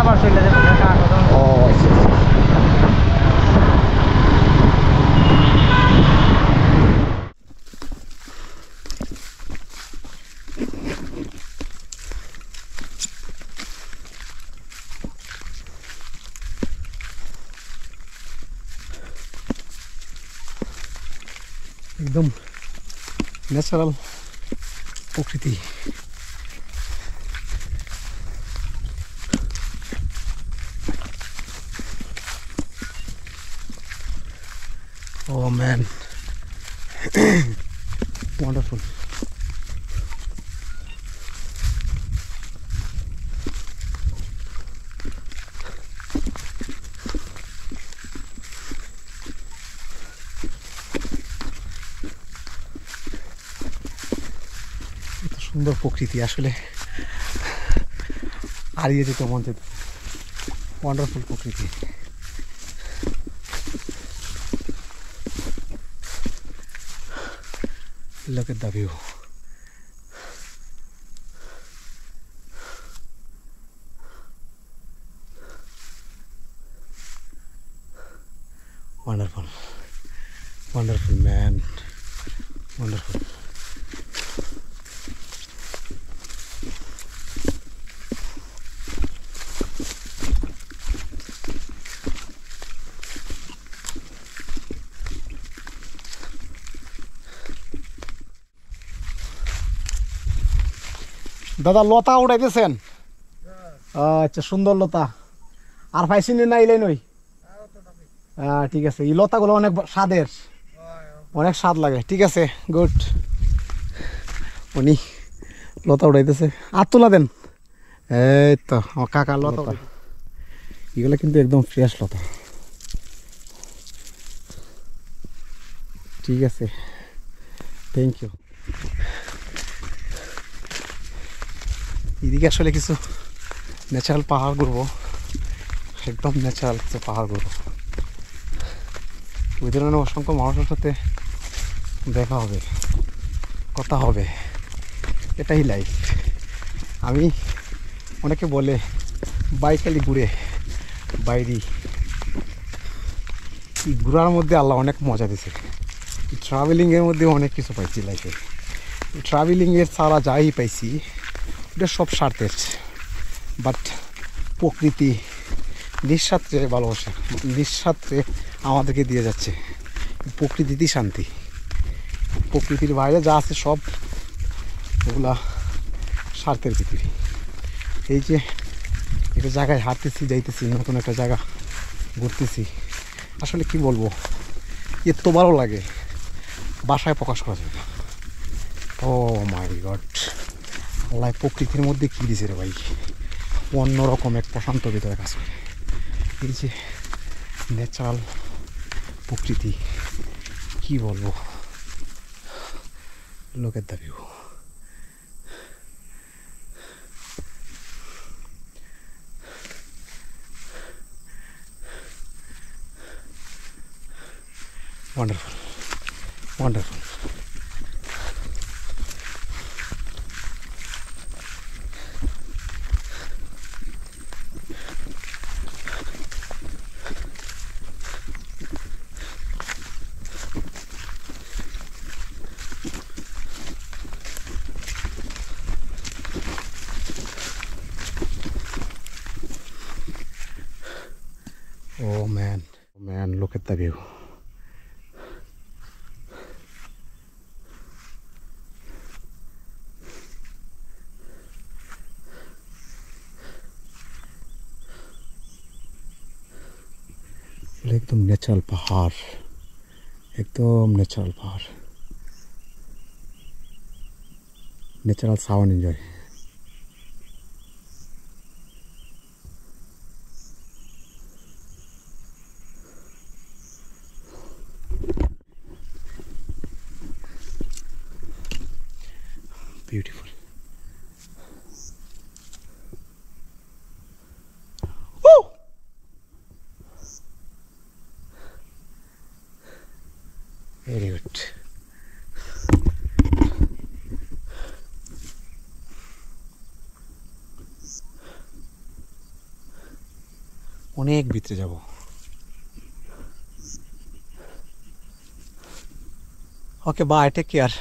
আবার চলে যাবে ও আচ্ছা একদম ন্যাচারাল প্রকৃতি Oh man, wonderful. এত সুন্দর প্রকৃতি আসলে হারিয়ে যেতে মন চাইছে ওয়ান্ডারফুল প্রকৃতি Look at the view. Wonderful. Wonderful man. Wonderful. দাদা লতা উড়াইতেছেন আচ্ছা সুন্দর লতা আর পাইছিনি না ইলাই নই ঠিক আছে এই লতাগুলো অনেক স্বাদের অনেক স্বাদ লাগে ঠিক আছে গুড উনি লতা উড়াইতেছে আর তোলা দেন এই তো আমার কাকা লতা এগুলো কিন্তু একদম ফ্রেশ লতা ঠিক আছে থ্যাংক ইউ এদিকে আসলে কিছু ন্যাচারাল পাহাড় ঘুরবো একদম ন্যাচারাল কিছু পাহাড় ঘুরবো ওই ধরনের অসংখ্য মানুষের সাথে দেখা হবে কথা হবে এটাই লাইফ আমি অনেকে বলে বাইকালি ঘুরে বাইরে এই ঘোরার মধ্যে আল্লাহ অনেক মজা দিয়েছে ট্রাভেলিংয়ের মধ্যে অনেক কিছু পাইছি লাইফে ট্রাভেলিংয়ের ছাড়া যাই পাইছি এটা সব স্বার্থের বাট প্রকৃতি নিঃস্বার্থে ভালোবাসা নিঃস্বার্থে আমাদেরকে দিয়ে যাচ্ছে প্রকৃতিতেই শান্তি প্রকৃতির বাইরে যা আছে সব ওগুলা স্বার্থের পৃথিবী এই যে একটা জায়গায় হাঁটতেছি যাইতেছি নতুন একটা জায়গা ঘুরতেছি আসলে কি বলবো এত ভালো লাগে বাসায় প্রকাশ করা যায় না ও মাই গড আল্লাহ প্রকৃতির মধ্যে কী দিছে রে ভাই অন্যরকম এক প্রশান্ত ভিতরে কাজ করে এই যে ন্যাচারাল প্রকৃতি কি বলবো look at the view wonderful wonderful oh man look at the view एकदम नेचुरल पहाड़ एकदम नेचुरल पहाड़ natural sound enjoy beautiful Woo! Very good অনেক ভিতরে যাব। Okay bye, take care.